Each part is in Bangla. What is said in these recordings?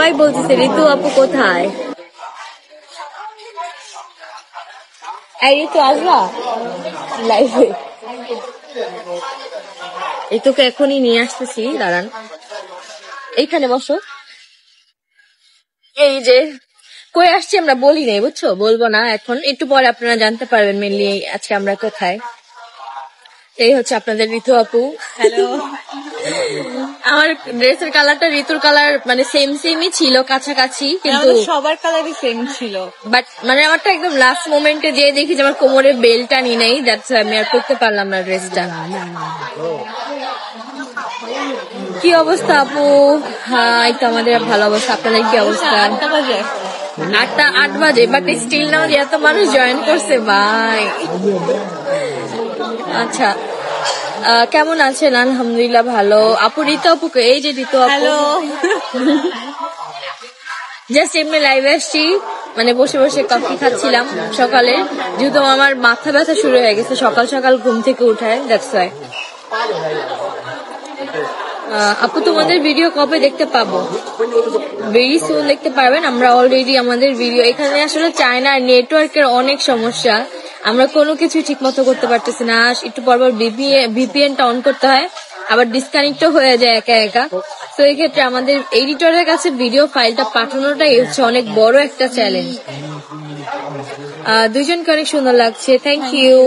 সবাই বলতেছে ঋতু আপু কোথায়? এই ঋতু আসবা লাইভে? ঋতুকে এখনই নিয়ে আসতেছি, দাঁড়ান এইখানে বসো। এই যে কই আসছি আমরা বলি নাই, বুঝছো, বলবো না এখন, একটু পরে আপনারা জানতে পারবেন মেনলি আজকে আমরা কোথায়। এই হচ্ছে আপনাদের ঋতু আপু। হ্যালো। আমার ড্রেসের কালারটা ঋতুর কালার মানে সেমই ছিল, কাছাকাছি, কিন্তু সবার কালারই সেম ছিল। বাট মানে আমারটা একদম লাস্ট মোমেন্টে যেয়ে দেখি যে আমার কোমরে বেলটা নি নাই, দ্যাটস আমি আর পরতে পারলাম না ড্রেসটা। কি অবস্থা আপু? হ্যাঁ এই তো আমাদের ভালো অবস্থা। আপনাদের কি অবস্থা? 8 বাজে, বাট স্টিল নাও যে এত মানুষ জয়েন করছে ভাই। আচ্ছা কেমন আছেন? আলহামদুলিল্লাহ ভালো। আপু ঋতু আপুকে, এই যে ঋতু আপু, জাস্ট এমনি লাইভে আসছি, মানে বসে বসে কফি খাচ্ছিলাম সকালে, যেহেতু আমার মাথা ব্যথা শুরু হয়ে গেছে সকাল সকাল ঘুম থেকে উঠায়, দ্যাটস ওয়াই। আপু তোমাদের ভিডিও কবে দেখতে পাবো? ভেরি সুন দেখতে পারবেন। আমরা অলরেডি আমাদের ভিডিও, এখানে আসলে চায়নার নেটওয়ার্কের অনেক সমস্যা, আমরা কোনো কিছু ঠিক মতো করতে পারতেছি না। একটু পরপর ভিপিএনটা অন করতে হয়, আবার ডিসকানেক্টও হয়ে যায় একা একা। তো এই ক্ষেত্রে আমাদের এডিটরের কাছে ভিডিও ফাইলটা পাঠানোটাই হচ্ছে অনেক বড় একটা চ্যালেঞ্জ। দুইজনকে অনেক সুন্দর লাগছে, থ্যাংক ইউ।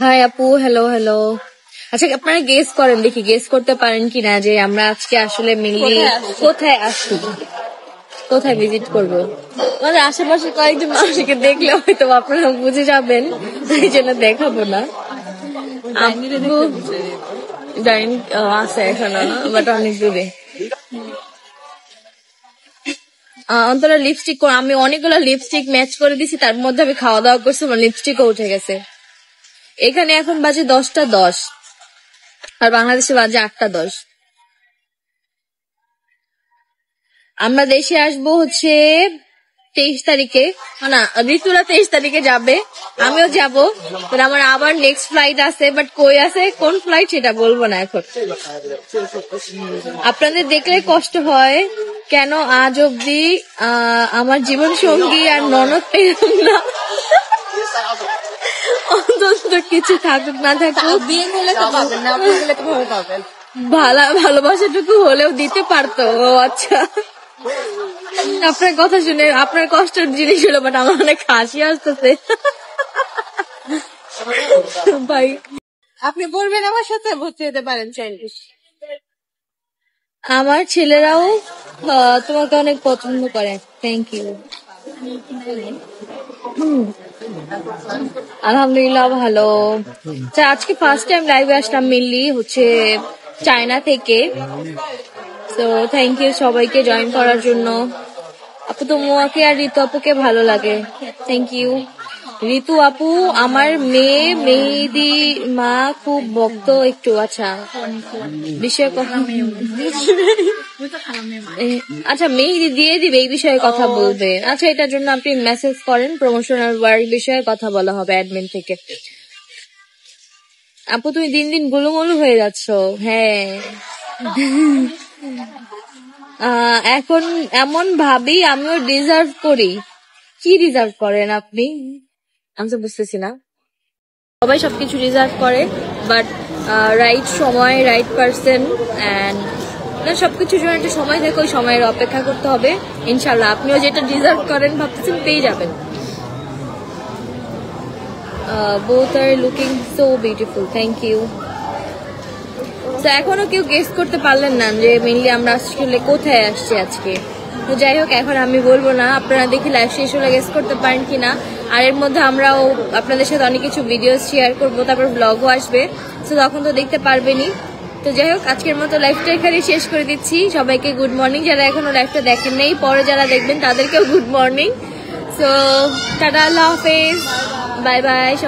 হাই আপু, হ্যালো হ্যালো। আচ্ছা আপনারা গেস করেন, দেখি গেস করতে পারেন কিনা যে আমরা আজকে আসলে মেনলি কোথায় আসছি, কোথায় ভিজিট করব। আমাদের আশেপাশে কয়েকজন মানুষকে দেখলে হয়তো আপনারা বুঝে যাবেন, এই জন্য দেখাবো না। আছে এখনো, বাট অনেক দূরে। অন্তরা লিপস্টিক, আমি অনেকগুলো লিপস্টিক ম্যাচ করে দিছি, তার মধ্যে আমি খাওয়া দাওয়া করছি, আমার লিপস্টিকও উঠে গেছে। এখানে এখন বাজে 10:10 আর বাংলাদেশে বাজে 8:10। আমরা দেশে আসবো হচ্ছে 23 তারিখে, না ঋতুরা 23 তারিখে যাবে, আমিও যাব, আমার আবার নেক্সট ফ্লাইট আছে, বাট কই আছে কোন ফ্লাইট সেটা বলবো না এখন। আপনাদের দেখলে কষ্ট হয় কেন আজ অব্দি আমার জীবন সঙ্গী আর ননদ পেলাম না? অন্তত কিছু থাকুক না থাকুক, বিয়ে হলে তো পাবেন না, পাবেন ভালোবাসাটুকু হলেও দিতে পারতো। ও আচ্ছা, আপনার কথা শুনে আপনার কষ্টের জিনিস হলো, বাট আমার অনেক হাসি আসতেছে ভাই। আপনি বলবেন আমার সাথে ভর্তি হতে পারেন চাইলে। আমার ছেলেরাও তোমাকে অনেক পছন্দ করে, থ্যাংক ইউ। আলহামদুলিল্লাহ ভালো। আজকে ফার্স্ট টাইম লাইভে আসলাম মেনলি হচ্ছে চায়না থেকে, তো থ্যাংক ইউ সবাইকে জয়েন করার জন্য। আপু তোমাকে আর ঋতু আপুকে ভালো লাগে, থ্যাংক ইউ। ঋতু আপু আমার মেয়ে মেহেদি মা খুব ভক্ত একটু। আচ্ছা বিষয়ে কথা, আচ্ছা মেহেদি দিয়ে দিবে, এই বিষয়ে কথা বলবে। আচ্ছা এটার জন্য আপনি মেসেজ করেন, প্রমোশনাল ওয়ার্ক বিষয়ে কথা বলা হবে অ্যাডমিন থেকে। আপু তুমি দিন দিন গুলুমুলু হয়ে যাচ্ছ। হ্যাঁ এখন এমন ভাবি আমিও ডিজার্ভ করি। কি ডিজার্ভ করেন আপনি? আমি তো বুঝতেছি না। সবাই সবকিছু ডিজার্ভ করে, বাট রাইট সময়, রাইট পারসন, অ্যান্ড সবকিছুর জন্য একটা সময় থাকে, ওই সময়ের অপেক্ষা করতে হবে। ইনশাল্লাহ আপনিও যেটা ডিজার্ভ করেন ভাবতেছেন পেয়ে যাবেন। both are looking so beautiful, thank you. তো এখনো কেউ গেস করতে পারলেন না যে মেনলি আমরা আসলে কোথায় আসছি আজকে। তো যাই হোক, এখন আমি বলবো না, আপনারা দেখি লাইভ শেষ হলে গেস করতে পারেন কিনা। আর এর মধ্যে আমরাও আপনাদের সাথে অনেক কিছু ভিডিও শেয়ার করবো, তারপর ব্লগও আসবে, তো তখন তো দেখতে পারবেনই। তো যাই হোক, আজকের মতো লাইভটা এখানে শেষ করে দিচ্ছি। সবাইকে গুড মর্নিং, যারা এখনো লাইভটা দেখেন নেই, পরে যারা দেখবেন তাদেরকেও গুড মর্নিং। সো টাটা, আল্লাহ হাফেজ, বাই বাই।